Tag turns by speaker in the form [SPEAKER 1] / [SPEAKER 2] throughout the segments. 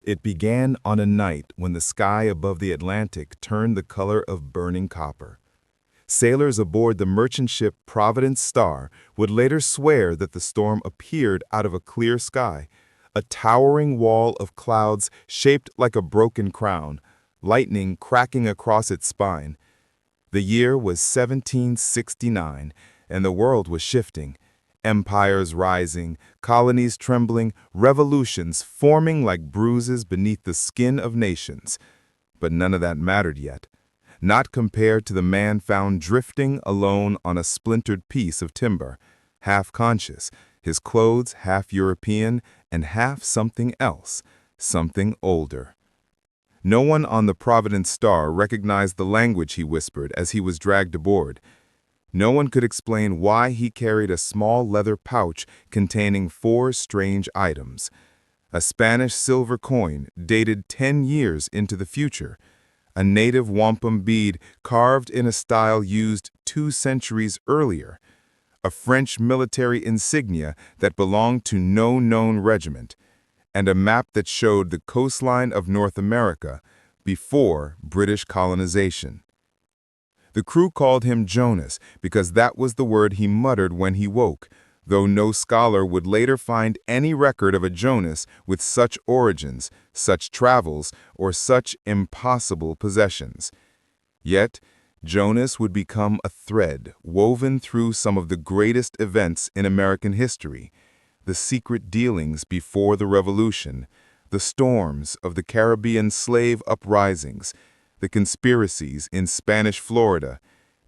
[SPEAKER 1] It began on a night when the sky above the Atlantic turned the color of burning copper. Sailors aboard the merchant ship Providence Star would later swear that the storm appeared out of a clear sky, a towering wall of clouds shaped like a broken crown, lightning cracking across its spine. The year was 1769, and the world was shifting. Empires rising, colonies trembling, revolutions forming like bruises beneath the skin of nations. But none of that mattered yet. Not compared to the man found drifting alone on a splintered piece of timber, half conscious, his clothes half European and half something else, something older. No one on the Providence Star recognized the language he whispered as he was dragged aboard. No one could explain why he carried a small leather pouch containing 4 strange items. A Spanish silver coin dated 10 years into the future, a native wampum bead carved in a style used 2 centuries earlier, a French military insignia that belonged to no known regiment, and a map that showed the coastline of North America before British colonization. The crew called him Jonas because that was the word he muttered when he woke, though no scholar would later find any record of a Jonas with such origins, such travels, or such impossible possessions. Yet, Jonas would become a thread woven through some of the greatest events in American history: the secret dealings before the Revolution, the storms of the Caribbean slave uprisings, the conspiracies in Spanish Florida,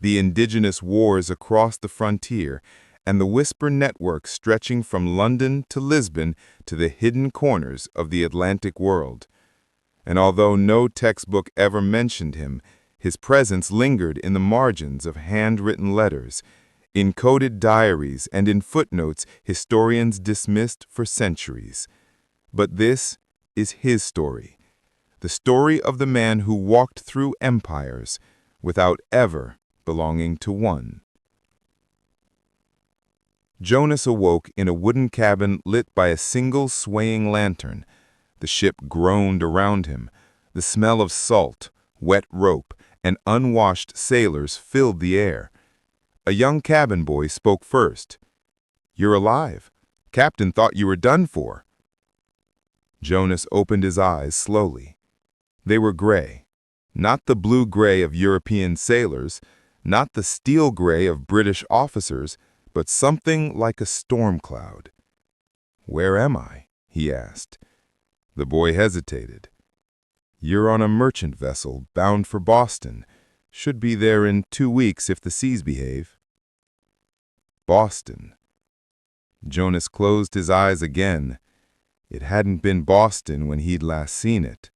[SPEAKER 1] the indigenous wars across the frontier, and the whisper network stretching from London to Lisbon to the hidden corners of the Atlantic world. And although no textbook ever mentioned him, his presence lingered in the margins of handwritten letters, in coded diaries, and in footnotes historians dismissed for centuries. But this is his story. The story of the man who walked through empires without ever belonging to one. Jonas awoke in a wooden cabin lit by a single swaying lantern. The ship groaned around him. The smell of salt, wet rope, and unwashed sailors filled the air. A young cabin boy spoke first. "You're alive. Captain thought you were done for." Jonas opened his eyes slowly. They were gray, not the blue-gray of European sailors, not the steel gray of British officers, but something like a storm cloud. "Where am I?" he asked. The boy hesitated. "You're on a merchant vessel bound for Boston. Should be there in 2 weeks if the seas behave." Boston. Jonas closed his eyes again. It hadn't been Boston when he'd last seen it.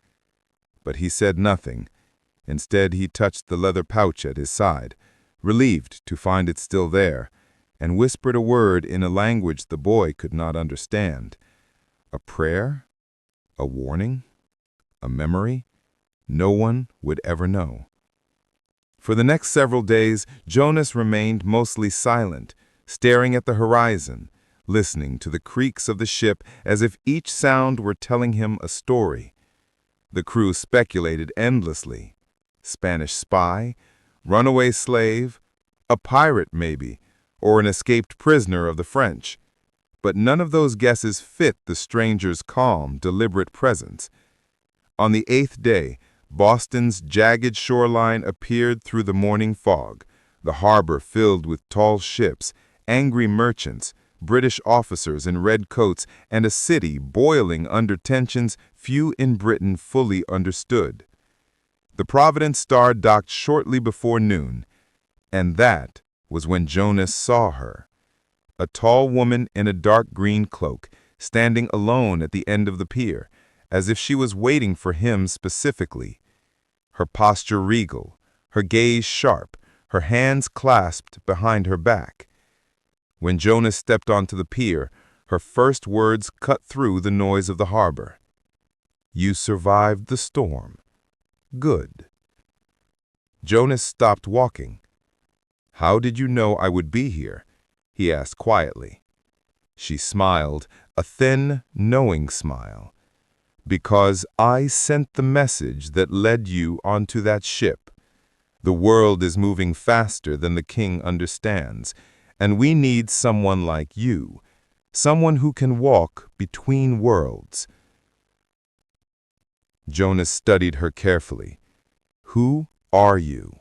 [SPEAKER 1] But he said nothing. Instead, he touched the leather pouch at his side, relieved to find it still there, and whispered a word in a language the boy could not understand. A prayer? A warning? A memory? No one would ever know. For the next several days, Jonas remained mostly silent, staring at the horizon, listening to the creaks of the ship as if each sound were telling him a story. The crew speculated endlessly. Spanish spy, runaway slave, a pirate maybe, or an escaped prisoner of the French. But none of those guesses fit the stranger's calm, deliberate presence. On the 8th day, Boston's jagged shoreline appeared through the morning fog, the harbor filled with tall ships, angry merchants, British officers in red coats, and a city boiling under tensions few in Britain fully understood. The Providence Star docked shortly before noon, and that was when Jonas saw her. A tall woman in a dark green cloak, standing alone at the end of the pier, as if she was waiting for him specifically. Her posture regal, her gaze sharp, her hands clasped behind her back. When Jonas stepped onto the pier, her first words cut through the noise of the harbor. "You survived the storm. Good." Jonas stopped walking. "How did you know I would be here?" he asked quietly. She smiled, a thin, knowing smile. Because I sent the message that led you onto that ship. The world is moving faster than the king understands, and we need someone like you, someone who can walk between worlds. Jonas studied her carefully. Who are you?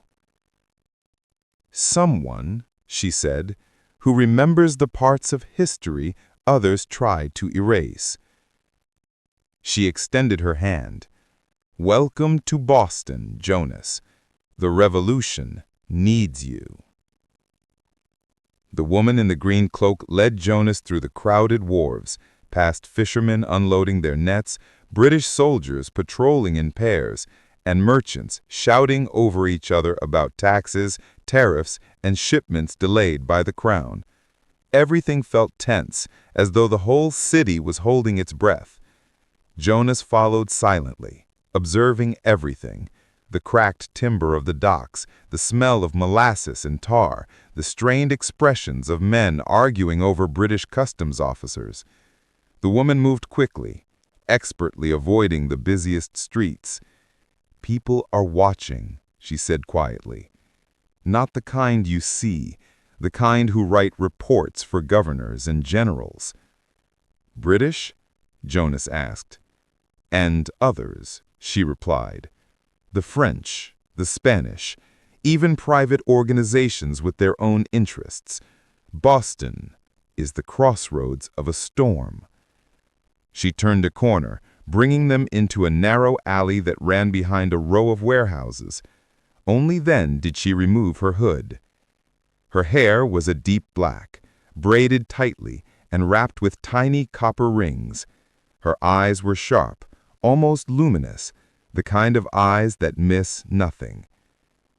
[SPEAKER 1] Someone, she said, who remembers the parts of history others try to erase. She extended her hand. Welcome to Boston, Jonas. The revolution needs you. The woman in the green cloak led Jonas through the crowded wharves, past fishermen unloading their nets, British soldiers patrolling in pairs, and merchants shouting over each other about taxes, tariffs, and shipments delayed by the crown. Everything felt tense, as though the whole city was holding its breath. Jonas followed silently, observing everything: the cracked timber of the docks, the smell of molasses and tar, the strained expressions of men arguing over British customs officers. The woman moved quickly, expertly avoiding the busiest streets. People are watching, she said quietly. Not the kind you see, the kind who write reports for governors and generals. British? Jonas asked. And others, she replied. The French, the Spanish, even private organizations with their own interests. Boston is the crossroads of a storm. She turned a corner, bringing them into a narrow alley that ran behind a row of warehouses. Only then did she remove her hood. Her hair was a deep black, braided tightly and wrapped with tiny copper rings. Her eyes were sharp, almost luminous, the kind of eyes that miss nothing.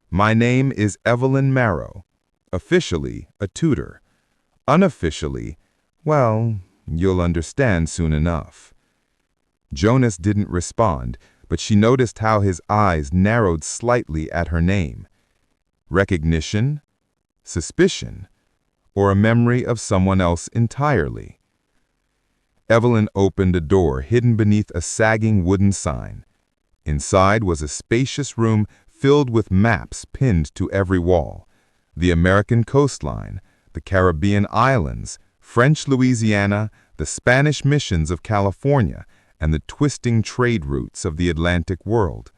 [SPEAKER 1] My name is Evelyn Marrow, officially a tutor. Unofficially, well, you'll understand soon enough. Jonas didn't respond, but she noticed how his eyes narrowed slightly at her name. Recognition? Suspicion? Or a memory of someone else entirely? Evelyn opened a door hidden beneath a sagging wooden sign. Inside was a spacious room filled with maps pinned to every wall. The American coastline, the Caribbean islands, French Louisiana, the Spanish missions of California, and the twisting trade routes of the Atlantic world.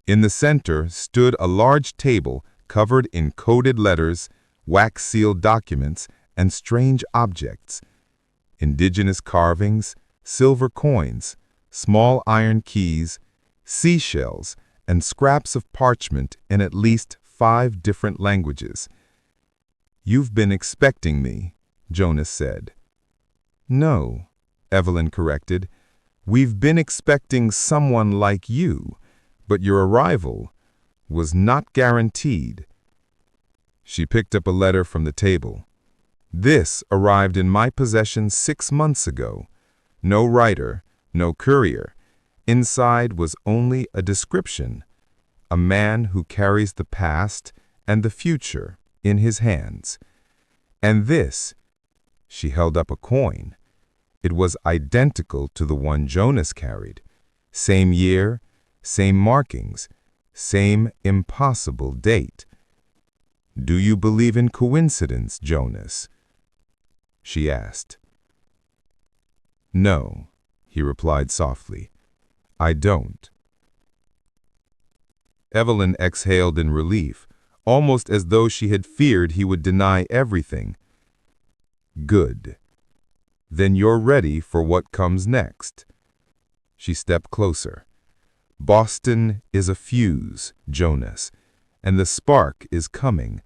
[SPEAKER 1] In the center stood a large table covered in coded letters, wax-sealed documents, and strange objects. Indigenous carvings, silver coins, small iron keys, seashells, and scraps of parchment in at least 5 different languages. You've been expecting me, Jonas said. No, Evelyn corrected. We've been expecting someone like you, but your arrival was not guaranteed. She picked up a letter from the table. This arrived in my possession 6 months ago. No writer, no courier. Inside was only a description. A man who carries the past and the future in his hands. And this, she held up a coin. It was identical to the one Jonas carried. Same year, same markings, same impossible date. Do you believe in coincidence, Jonas? She asked. No, he replied softly. I don't. Evelyn exhaled in relief, almost as though she had feared he would deny everything. Good. Then you're ready for what comes next. She stepped closer. Boston is a fuse, Jonas, and the spark is coming,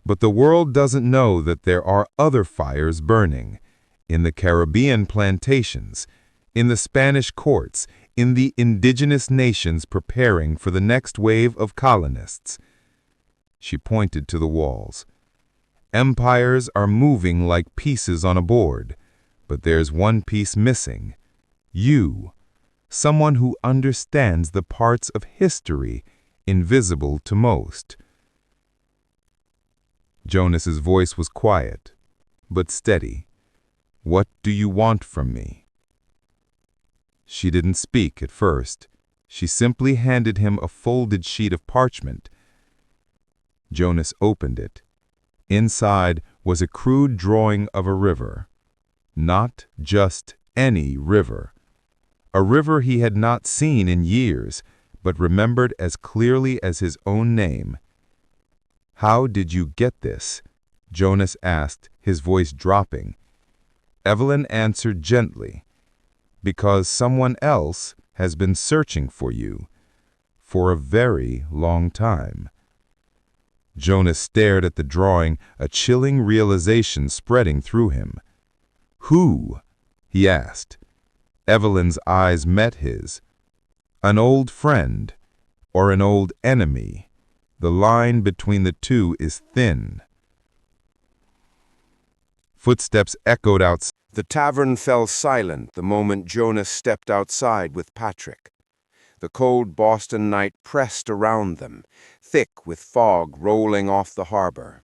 [SPEAKER 1] but the world doesn't know that there are other fires burning, in the Caribbean plantations, in the Spanish courts, in the indigenous nations preparing for the next wave of colonists. She pointed to the walls. Empires are moving like pieces on a board, but there's one piece missing. You, someone who understands the parts of history invisible to most. Jonas's voice was quiet, but steady. What do you want from me? She didn't speak at first. She simply handed him a folded sheet of parchment. Jonas opened it. Inside was a crude drawing of a river. Not just any river. A river he had not seen in years, but remembered as clearly as his own name. "How did you get this?" Jonas asked, his voice dropping. Evelyn answered gently, "Because someone else has been searching for you for a very long time." Jonas stared at the drawing, a chilling realization spreading through him. "Who?" he asked. Evelyn's eyes met his. "An old friend or an old enemy? The line between the two is thin." Footsteps echoed outside.
[SPEAKER 2] The tavern fell silent the moment Jonas stepped outside with Patrick. The cold Boston night pressed around them, thick with fog rolling off the harbor.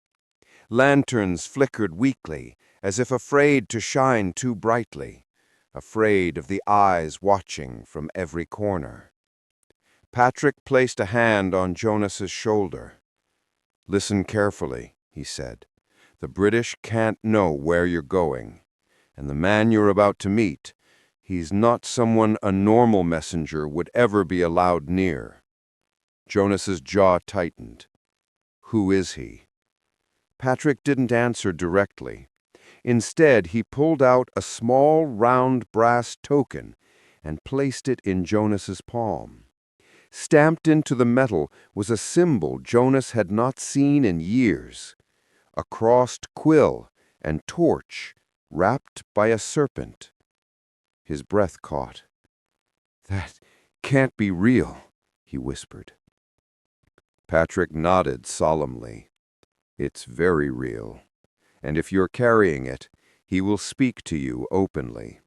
[SPEAKER 2] Lanterns flickered weakly, as if afraid to shine too brightly, afraid of the eyes watching from every corner. Patrick placed a hand on Jonas's shoulder. "Listen carefully," he said. "The British can't know where you're going. And the man you're about to meet, he's not someone a normal messenger would ever be allowed near." Jonas's jaw tightened. "Who is he?" Patrick didn't answer directly. Instead, he pulled out a small, round brass token and placed it in Jonas's palm. Stamped into the metal was a symbol Jonas had not seen in years: a crossed quill and torch wrapped by a serpent. His breath caught. "That can't be real," he whispered. Patrick nodded solemnly. "It's very real, and if you're carrying it, he will speak to you openly."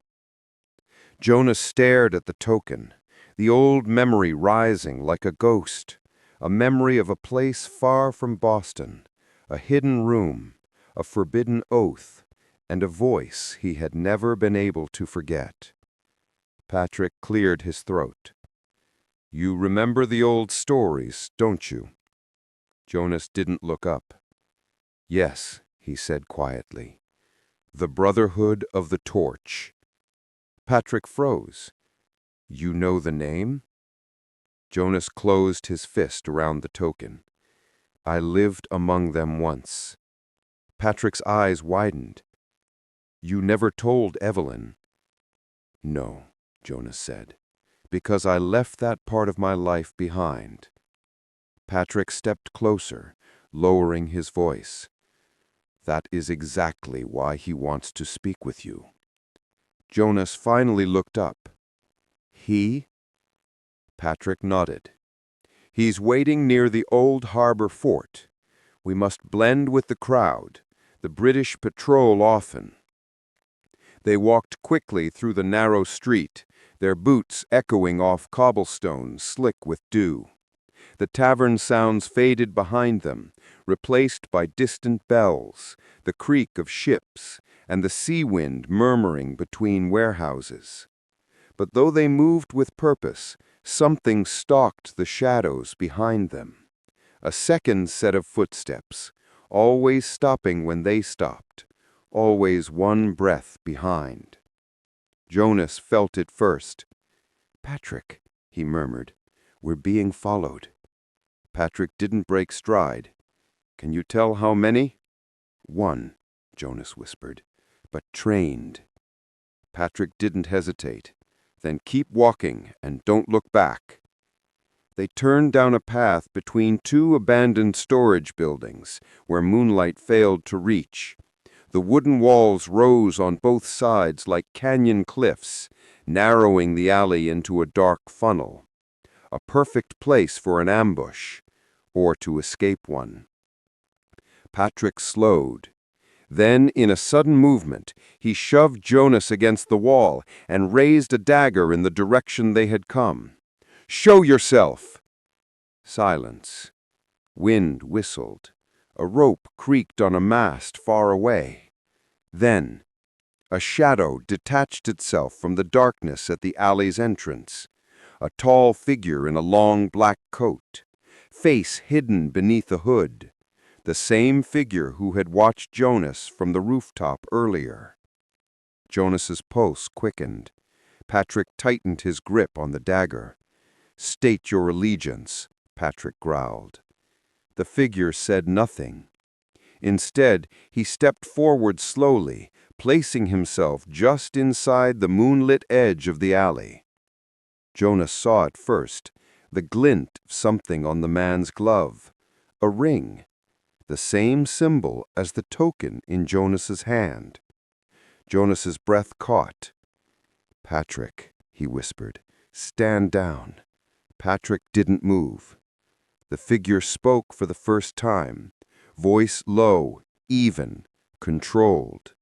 [SPEAKER 2] Jonas stared at the token, the old memory rising like a ghost, a memory of a place far from Boston, a hidden room, a forbidden oath, and a voice he had never been able to forget. Patrick cleared his throat. "You remember the old stories, don't you?" Jonas didn't look up. "Yes," he said quietly. "The Brotherhood of the Torch." Patrick froze. "You know the name?" Jonas closed his fist around the token. "I lived among them once." Patrick's eyes widened. "You never told Evelyn?" "No," Jonas said, "because I left that part of my life behind." Patrick stepped closer, lowering his voice. "That is exactly why he wants to speak with you." Jonas finally looked up. "He?" Patrick nodded. "He's waiting near the old harbor fort. We must blend with the crowd. The British patrol often." They walked quickly through the narrow street, their boots echoing off cobblestones slick with dew. The tavern sounds faded behind them, replaced by distant bells, the creak of ships, and the sea wind murmuring between warehouses. But though they moved with purpose, something stalked the shadows behind them. A second set of footsteps, always stopping when they stopped, always one breath behind. Jonas felt it first. "Patrick," he murmured, "we're being followed." Patrick didn't break stride. "Can you tell how many?" "One," Jonas whispered, "but trained." Patrick didn't hesitate. "Then keep walking and don't look back." They turned down a path between two abandoned storage buildings where moonlight failed to reach. The wooden walls rose on both sides like canyon cliffs, narrowing the alley into a dark funnel. A perfect place for an ambush, or to escape one. Patrick slowed. Then, in a sudden movement, he shoved Jonas against the wall and raised a dagger in the direction they had come. "Show yourself!" Silence. Wind whistled. A rope creaked on a mast far away. Then, A shadow detached itself from the darkness at the alley's entrance. A tall figure in a long black coat, face hidden beneath a hood. The same figure who had watched Jonas from the rooftop earlier. Jonas's pulse quickened. Patrick tightened his grip on the dagger. "State your allegiance," Patrick growled. The figure said nothing. Instead, he stepped forward slowly, placing himself just inside the moonlit edge of the alley. Jonas saw it first, the glint of something on the man's glove. A ring, the same symbol as the token in Jonas's hand. Jonas's breath caught. "Patrick," he whispered, "stand down." Patrick didn't move. The figure spoke for the first time, voice low, even, controlled.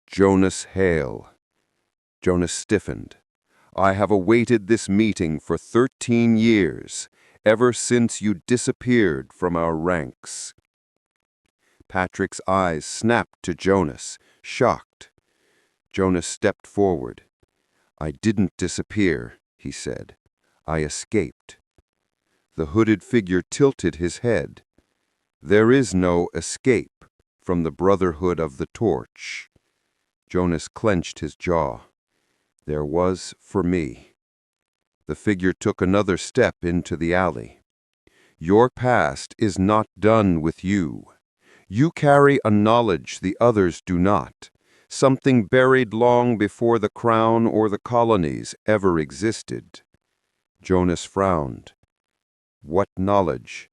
[SPEAKER 2] "Jonas Hale." Jonas stiffened. "I have awaited this meeting for 13 years, ever since you disappeared from our ranks." Patrick's eyes snapped to Jonas, shocked. Jonas stepped forward. "I didn't disappear," he said. "I escaped." The hooded figure tilted his head. "There is no escape from the Brotherhood of the Torch." Jonas clenched his jaw. "There was for me." The figure took another step into the alley. "Your past is not done with you. You carry a knowledge the others do not, something buried long before the crown or the colonies ever existed." Jonas frowned. "What knowledge?"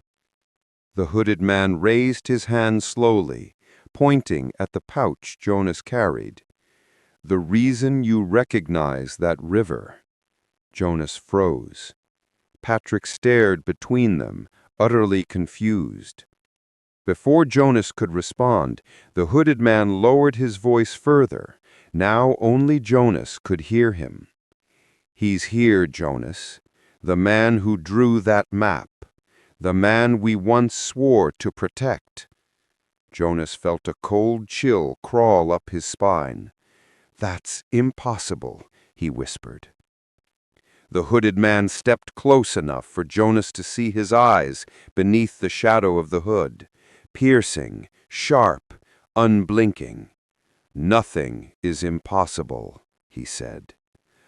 [SPEAKER 2] The hooded man raised his hand slowly, pointing at the pouch Jonas carried. "The reason you recognize that river." Jonas froze. Patrick stared between them, utterly confused. Before Jonas could respond, the hooded man lowered his voice further. Now only Jonas could hear him. "He's here, Jonas. The man who drew that map. The man we once swore to protect." Jonas felt a cold chill crawl up his spine. "That's impossible," he whispered. The hooded man stepped close enough for Jonas to see his eyes beneath the shadow of the hood. Piercing, sharp, unblinking. "Nothing is impossible," he said.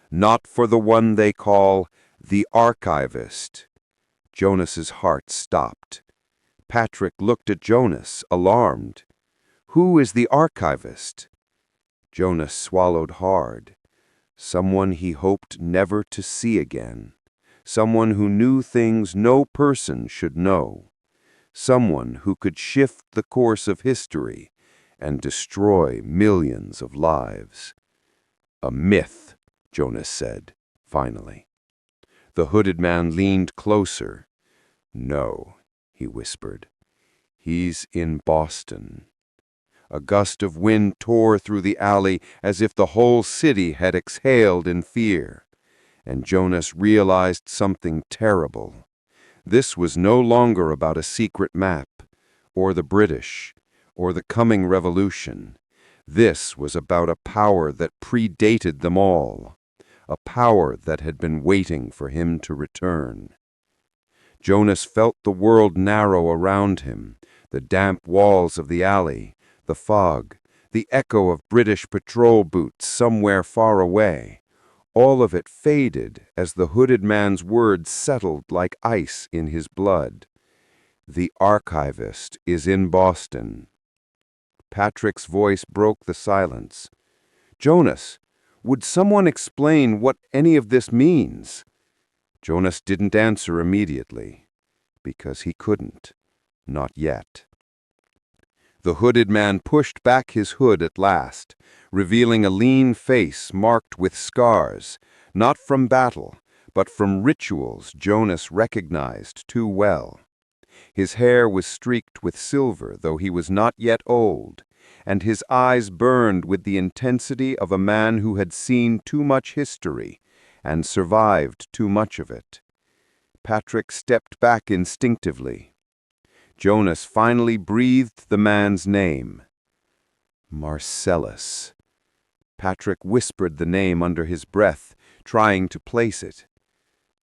[SPEAKER 2] "Not for the one they call the Archivist." Jonas's heart stopped. Patrick looked at Jonas, alarmed. "Who is the Archivist?" Jonas swallowed hard. Someone he hoped never to see again. Someone who knew things no person should know. Someone who could shift the course of history and destroy millions of lives. "A myth," Jonas said, finally. The hooded man leaned closer. "No," he whispered. "He's in Boston." A gust of wind tore through the alley as if the whole city had exhaled in fear. And Jonas realized something terrible. This was no longer about a secret map, or the British, or the coming revolution. This was about a power that predated them all, a power that had been waiting for him to return. Jonas felt the world narrow around him, the damp walls of the alley, the fog, the echo of British patrol boots somewhere far away. All of it faded as the hooded man's words settled like ice in his blood. "The Archivist is in Boston." Patrick's voice broke the silence. "Jonas, would someone explain what any of this means?" Jonas didn't answer immediately, because he couldn't. Not yet. The hooded man pushed back his hood at last, revealing a lean face marked with scars, not from battle, but from rituals Jonas recognized too well. His hair was streaked with silver, though he was not yet old, and his eyes burned with the intensity of a man who had seen too much history and survived too much of it. Patrick stepped back instinctively. Jonas finally breathed the man's name. "Marcellus." Patrick whispered the name under his breath, trying to place it.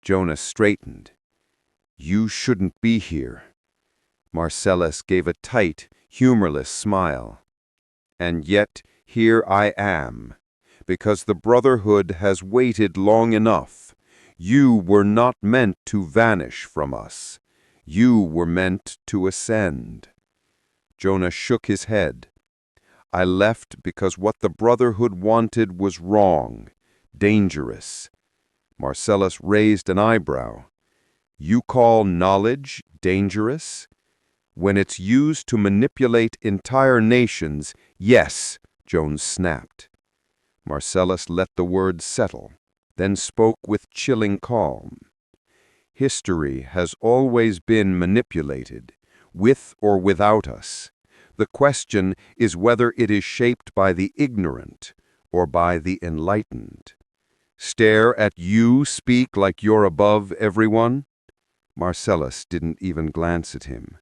[SPEAKER 2] Jonas straightened. "You shouldn't be here." Marcellus gave a tight, humorless smile. "And yet here I am, because the Brotherhood has waited long enough. You were not meant to vanish from us. You were meant to ascend." Jonas shook his head. "I left because what the Brotherhood wanted was wrong, dangerous." Marcellus raised an eyebrow. "You call knowledge dangerous? When it's used to manipulate entire nations, yes," Jones snapped. Marcellus let the words settle, then spoke with chilling calm. "History has always been manipulated, with or without us. The question is whether it is shaped by the ignorant or by the enlightened." "Stare at you speak like you're above everyone?" Marcellus didn't even glance at him.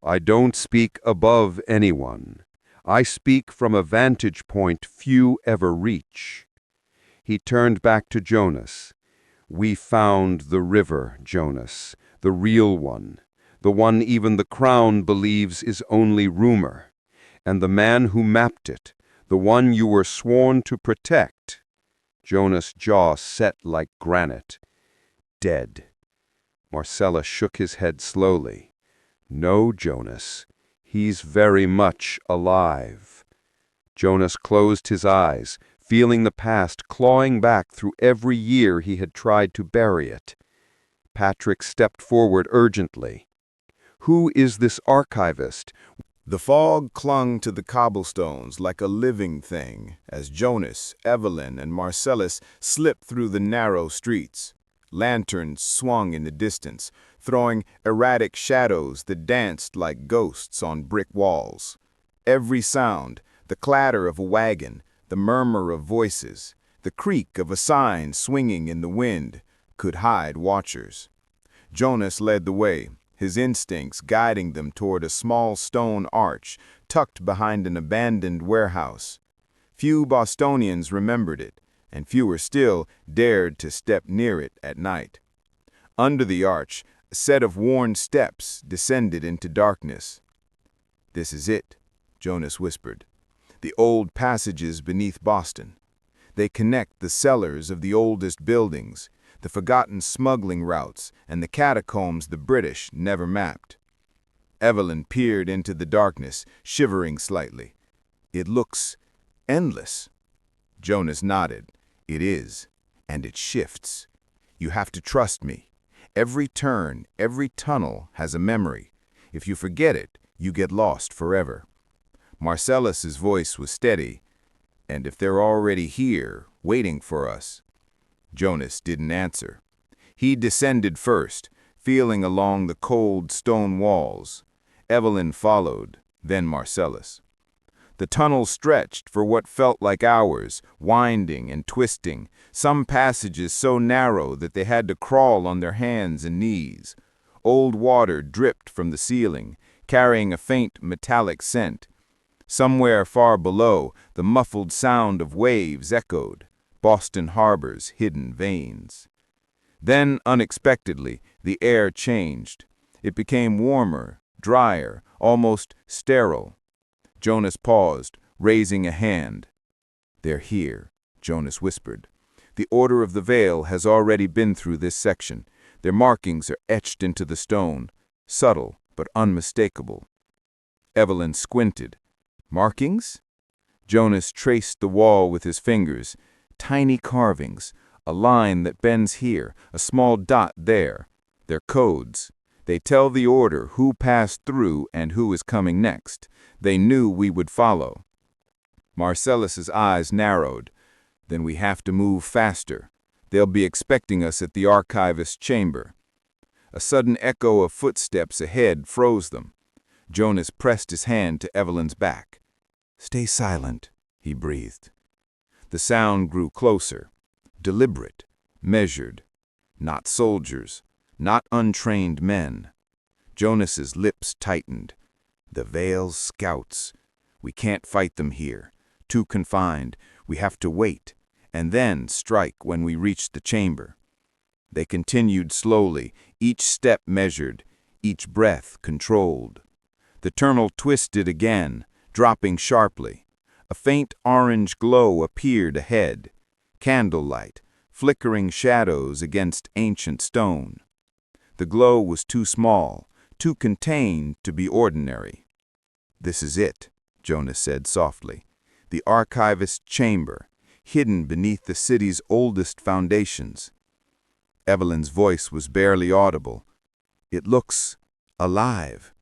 [SPEAKER 2] "I don't speak above anyone. I speak from a vantage point few ever reach." He turned back to Jonas. "We found the river, Jonas, the real one, the one even the Crown believes is only rumor, and the man who mapped it, the one you were sworn to protect." Jonas' jaw set like granite. "Dead." Marcellus shook his head slowly. "No, Jonas, he's very much alive." Jonas closed his eyes, feeling the past clawing back through every year he had tried to bury it. Patrick stepped forward urgently. "Who is this archivist?"
[SPEAKER 1] The fog clung to the cobblestones like a living thing as Jonas, Evelyn, and Marcellus slipped through the narrow streets. Lanterns swung in the distance, throwing erratic shadows that danced like ghosts on brick walls. Every sound, the clatter of a wagon, the murmur of voices, the creak of a sign swinging in the wind, could hide watchers. Jonas led the way, his instincts guiding them toward a small stone arch tucked behind an abandoned warehouse. Few Bostonians remembered it, and fewer still dared to step near it at night. Under the arch, a set of worn steps descended into darkness. "This is it," Jonas whispered. "The old passages beneath Boston. They connect the cellars of the oldest buildings, the forgotten smuggling routes, and the catacombs the British never mapped." Evelyn peered into the darkness, shivering slightly. "It looks endless." Jonas nodded. "It is, and it shifts. You have to trust me. Every turn, every tunnel has a memory. If you forget it, you get lost forever." Marcellus's voice was steady. "And if they're already here, waiting for us?" Jonas didn't answer. He descended first, feeling along the cold stone walls. Evelyn followed, then Marcellus. The tunnel stretched for what felt like hours, winding and twisting, some passages so narrow that they had to crawl on their hands and knees. Old water dripped from the ceiling, carrying a faint metallic scent. Somewhere far below, the muffled sound of waves echoed, Boston Harbor's hidden veins. Then, unexpectedly, the air changed. It became warmer, drier, almost sterile. Jonas paused, raising a hand. "They're here," Jonas whispered. "The Order of the Veil has already been through this section. Their markings are etched into the stone, subtle but unmistakable." Evelyn squinted. "Markings?" Jonas traced the wall with his fingers. "Tiny carvings, a line that bends here, a small dot there. They're codes. They tell the Order who passed through and who is coming next. They knew we would follow." Marcellus's eyes narrowed. "Then we have to move faster. They'll be expecting us at the archivist's chamber." A sudden echo of footsteps ahead froze them. Jonas pressed his hand to Evelyn's back. "Stay silent," he breathed. The sound grew closer, deliberate, measured. Not soldiers, not untrained men. Jonas's lips tightened. "The Veil's scouts. We can't fight them here.
[SPEAKER 3] Too confined. We have to wait, and then strike when we reach the chamber." They continued slowly, each step measured, each breath controlled. The tunnel twisted again, dropping sharply. A faint orange glow appeared ahead. Candlelight, flickering shadows against ancient stone. The glow was too small, too contained to be ordinary. "This is it," Jonas said softly. "The archivist's chamber, hidden beneath the city's oldest foundations." Evelyn's voice was barely audible. "It looks alive.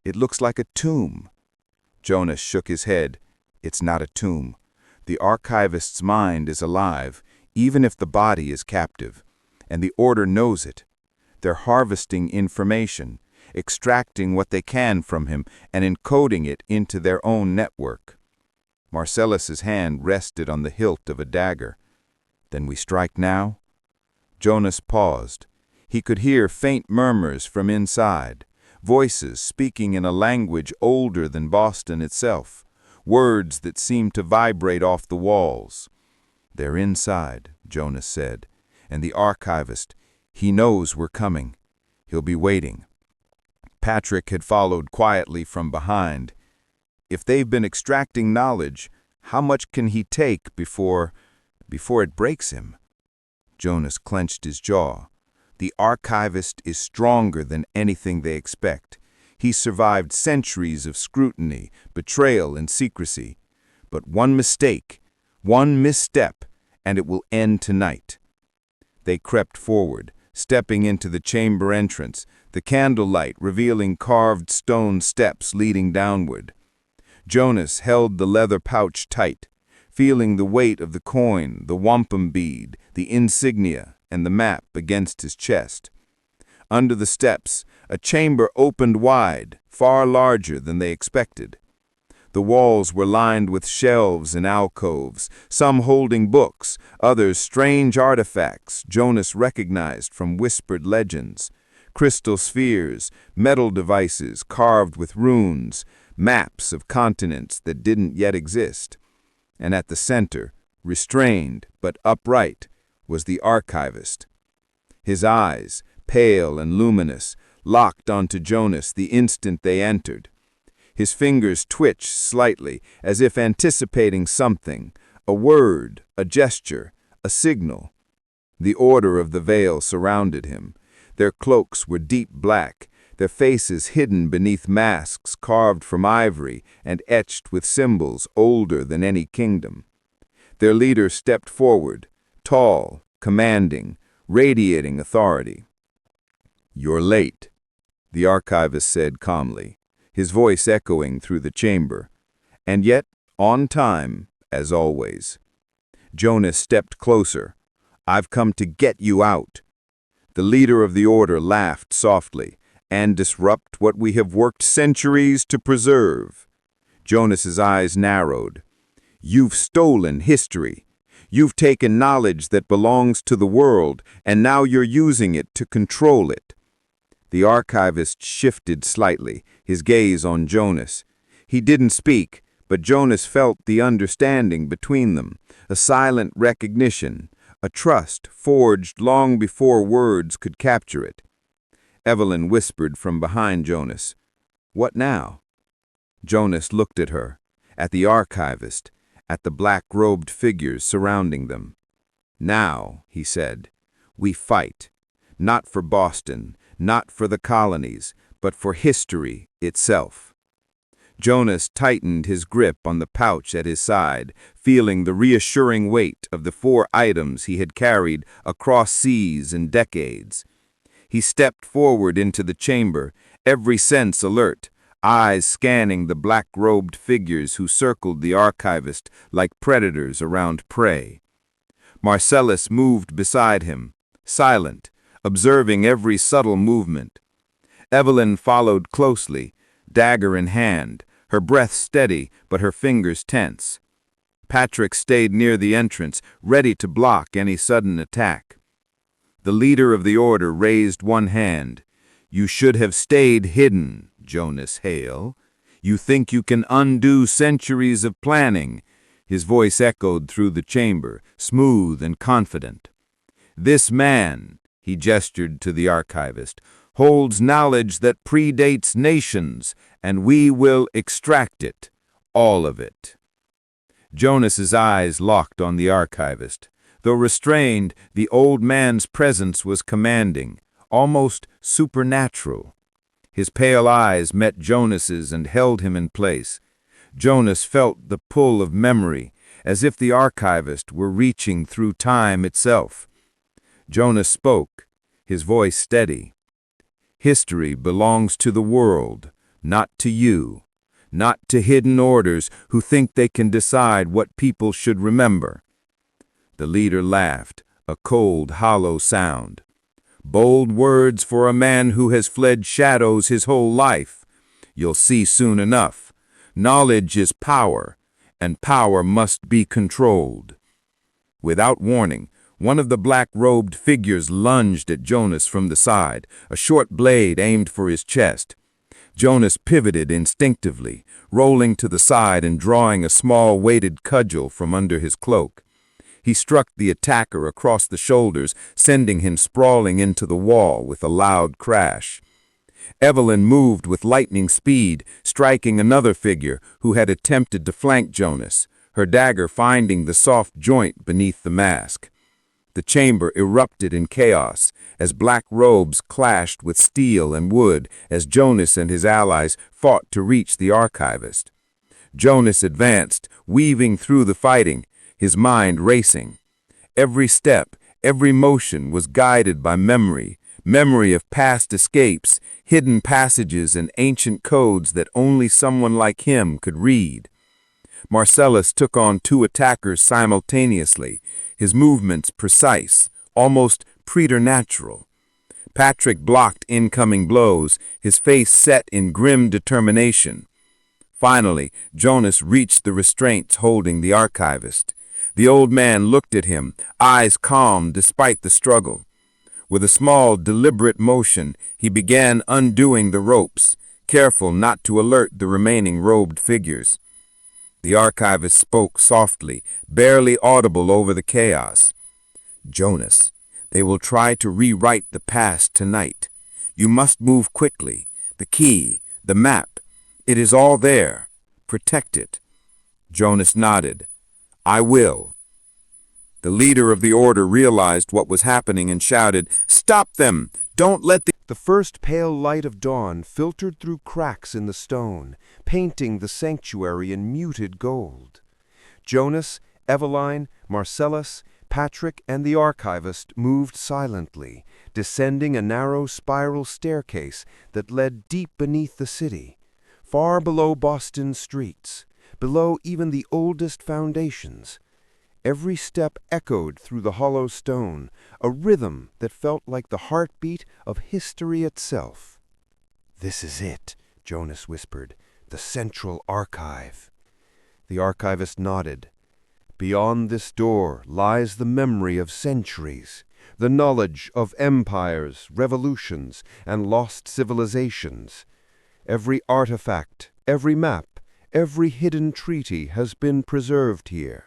[SPEAKER 3] It looks like a tomb." Jonas shook his head. "It's not a tomb. The archivist's mind is alive, even if the body is captive, and the Order knows it. They're harvesting information, extracting what they can from him and encoding it into their own network." Marcellus's hand rested on the hilt of a dagger. "Then we strike now?" Jonas paused. He could hear faint murmurs from inside, voices speaking in a language older than Boston itself, words that seemed to vibrate off the walls. "They're inside," Jonas said, "and the archivist, he knows we're coming. He'll be waiting." Patrick had followed quietly from behind. If they've been extracting knowledge, how much can he take before it breaks him? Jonas clenched his jaw. The archivist is stronger than anything they expect. He survived centuries of scrutiny, betrayal, and secrecy. But one mistake, one misstep, and it will end tonight. They crept forward, stepping into the chamber entrance, the candlelight revealing carved stone steps leading downward. Jonas held the leather pouch tight, feeling the weight of the coin, the wampum bead, the insignia, and the map against his chest. Under the steps, a chamber opened wide, far larger than they expected. The walls were lined with shelves and alcoves, some holding books, others strange artifacts Jonas recognized from whispered legends. Crystal spheres, metal devices carved with runes, maps of continents that didn't yet exist. And at the center, restrained but upright, was the archivist. His eyes, pale and luminous, locked onto Jonas the instant they entered. His fingers twitched slightly, as if anticipating something, a word, a gesture, a signal. The Order of the Veil surrounded him. Their cloaks were deep black, their faces hidden beneath masks carved from ivory and etched with symbols older than any kingdom. Their leader stepped forward, tall, commanding, radiating authority. "You're late," the archivist said calmly, his voice echoing through the chamber, "and yet on time, as always." Jonas stepped closer. "I've come to get you out." The leader of the Order laughed softly. "And disrupt what we have worked centuries to preserve." Jonas's eyes narrowed. "You've stolen history. You've taken knowledge that belongs to the world, and now you're using it to control it." The archivist shifted slightly, his gaze on Jonas. He didn't speak, but Jonas felt the understanding between them, a silent recognition, a trust forged long before words could capture it. Evelyn whispered from behind Jonas, "What now?" Jonas looked at her, at the archivist, at the black-robed figures surrounding them. "Now," he said, "we fight, not for Boston, not for the colonies, but for history itself." Jonas tightened his grip on the pouch at his side, feeling the reassuring weight of the 4 items he had carried across seas and decades. He stepped forward into the chamber, every sense alert, eyes scanning the black-robed figures who circled the archivist like predators around prey. Marcellus moved beside him, silent, observing every subtle movement. Evelyn followed closely, dagger in hand, her breath steady but her fingers tense. Patrick stayed near the entrance, ready to block any sudden attack. The leader of the Order raised one hand. "You should have stayed hidden, Jonas Hale. You think you can undo centuries of planning. His voice echoed through the chamber, smooth and confident. "This man," he gestured to the archivist, "holds knowledge that predates nations, and we will extract it, all of it." Jonas's eyes locked on the archivist. Though restrained, the old man's presence was commanding, almost supernatural. His pale eyes met Jonas's and held him in place. Jonas felt the pull of memory, as if the archivist were reaching through time itself. Jonas spoke, his voice steady. "History belongs to the world, not to you, not to hidden orders who think they can decide what people should remember." The leader laughed, a cold, hollow sound. "Bold words for a man who has fled shadows his whole life. You'll see soon enough. Knowledge is power, and power must be controlled." Without warning, one of the black-robed figures lunged at Jonas from the side, a short blade aimed for his chest. Jonas pivoted instinctively, rolling to the side and drawing a small weighted cudgel from under his cloak. He struck the attacker across the shoulders, sending him sprawling into the wall with a loud crash. Evelyn moved with lightning speed, striking another figure who had attempted to flank Jonas, her dagger finding the soft joint beneath the mask. The chamber erupted in chaos as black robes clashed with steel and wood as Jonas and his allies fought to reach the archivist. Jonas advanced, weaving through the fighting, his mind racing. Every step, every motion was guided by memory of past escapes, hidden passages, and ancient codes that only someone like him could read. Marcellus took on two attackers simultaneously, his movements precise, almost preternatural. Patrick blocked incoming blows, his face set in grim determination. Finally, Jonas reached the restraints holding the archivist. The old man looked at him, eyes calm despite the struggle. With a small, deliberate motion, he began undoing the ropes, careful not to alert the remaining robed figures. The archivist spoke softly, barely audible over the chaos. "Jonas, they will try to rewrite the past tonight. You must move quickly. The key, the map, it is all there. Protect it." Jonas nodded. "I will." The leader of the order realized what was happening and shouted, "Stop them! Don't let the—"
[SPEAKER 2] The first pale light of dawn filtered through cracks in the stone, painting the sanctuary in muted gold. Jonas, Eveline, Marcellus, Patrick, and the archivist moved silently, descending a narrow spiral staircase that led deep beneath the city, far below Boston's streets, below even the oldest foundations. Every step echoed through the hollow stone, a rhythm that felt like the heartbeat of history itself. "This is it," Jonas whispered, "the central archive." The archivist nodded. "Beyond this door lies the memory of centuries, the knowledge of empires, revolutions, and lost civilizations. Every artifact, every map, every hidden treaty has been preserved here.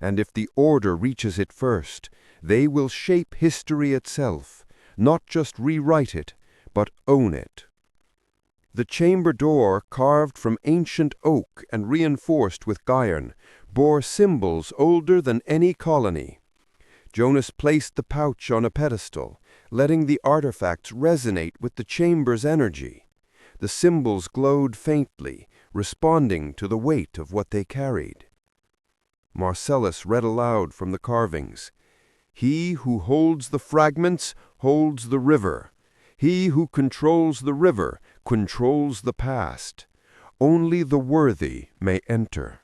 [SPEAKER 2] And if the Order reaches it first, they will shape history itself, not just rewrite it, but own it." The chamber door, carved from ancient oak and reinforced with iron, bore symbols older than any colony. Jonas placed the pouch on a pedestal, letting the artifacts resonate with the chamber's energy. The symbols glowed faintly, responding to the weight of what they carried. Marcellus read aloud from the carvings. "He who holds the fragments holds the river. He who controls the river controls the past. Only the worthy may enter."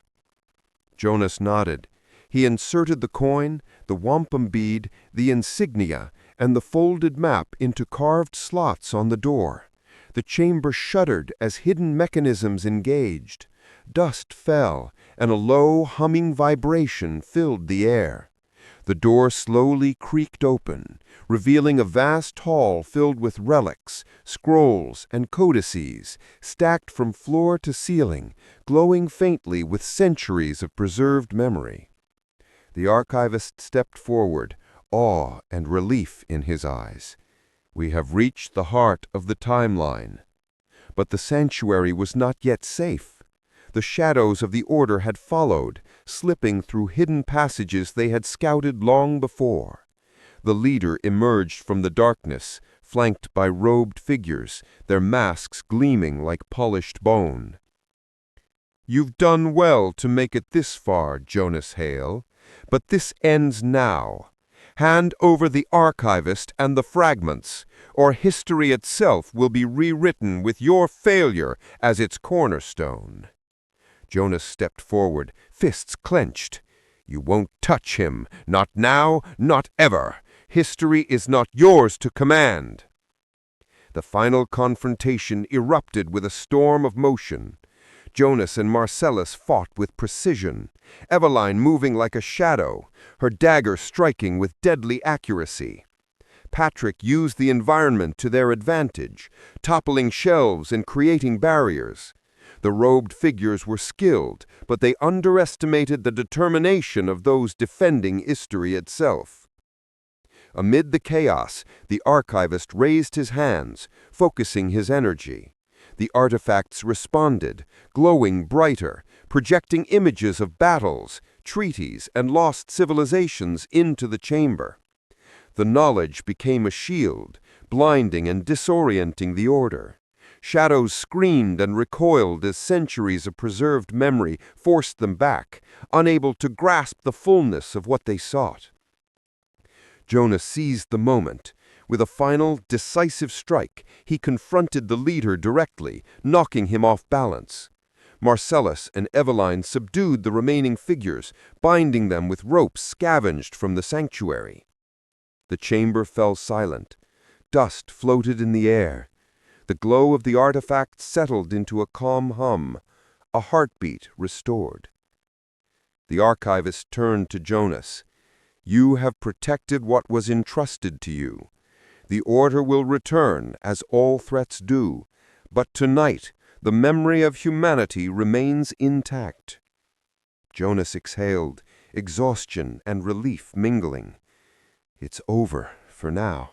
[SPEAKER 2] Jonas nodded. He inserted the coin, the wampum bead, the insignia, and the folded map into carved slots on the door. The chamber shuddered as hidden mechanisms engaged. Dust fell, and a low, humming vibration filled the air. The door slowly creaked open, revealing a vast hall filled with relics, scrolls, and codices, stacked from floor to ceiling, glowing faintly with centuries of preserved memory. The archivist stepped forward, awe and relief in his eyes. We have reached the heart of the timeline. But the sanctuary was not yet safe. The shadows of the Order had followed, slipping through hidden passages they had scouted long before. The leader emerged from the darkness, flanked by robed figures, their masks gleaming like polished bone. "You've done well to make it this far, Jonas Hale, but this ends now. Hand over the archivist and the fragments, or history itself will be rewritten with your failure as its cornerstone." Jonas stepped forward, fists clenched. "You won't touch him, not now, not ever. History is not yours to command." The final confrontation erupted with a storm of motion. Jonas and Marcellus fought with precision, Eveline moving like a shadow, her dagger striking with deadly accuracy. Patrick used the environment to their advantage, toppling shelves and creating barriers. The robed figures were skilled, but they underestimated the determination of those defending history itself. Amid the chaos, the archivist raised his hands, focusing his energy. The artifacts responded, glowing brighter, projecting images of battles, treaties, and lost civilizations into the chamber. The knowledge became a shield, blinding and disorienting the Order. Shadows screamed and recoiled as centuries of preserved memory forced them back, unable to grasp the fullness of what they sought. Jonas seized the moment. With a final, decisive strike, he confronted the leader directly, knocking him off balance. Marcellus and Eveline subdued the remaining figures, binding them with ropes scavenged from the sanctuary. The chamber fell silent. Dust floated in the air. The glow of the artifact settled into a calm hum, a heartbeat restored. The archivist turned to Jonas. "You have protected what was entrusted to you. The Order will return, as all threats do, but tonight the memory of humanity remains intact." Jonas exhaled, exhaustion and relief mingling. "It's over, for now."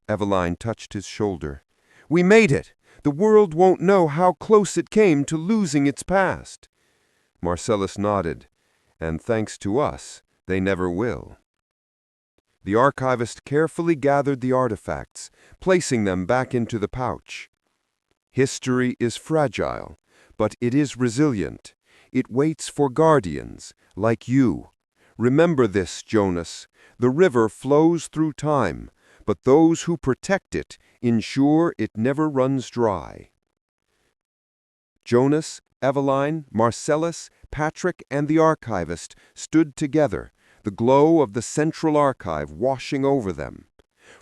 [SPEAKER 2] Eveline touched his shoulder. "We made it! The world won't know how close it came to losing its past." Marcellus nodded. "And thanks to us, they never will." The archivist carefully gathered the artifacts, placing them back into the pouch. "History is fragile, but it is resilient. It waits for guardians, like you. Remember this, Jonas. The river flows through time, but those who protect it ensure it never runs dry." Jonas, Eveline, Marcellus, Patrick, and the archivist stood together, the glow of the central archive washing over them.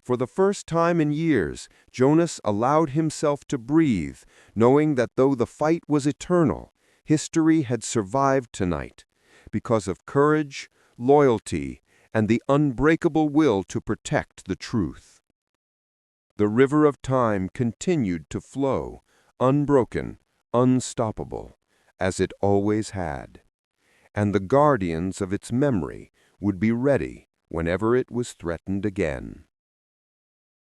[SPEAKER 2] For the first time in years, Jonas allowed himself to breathe, knowing that though the fight was eternal, history had survived tonight, because of courage, loyalty, and the unbreakable will to protect the truth. The river of time continued to flow, unbroken, unstoppable, as it always had. And the guardians of its memory would be ready whenever it was threatened again.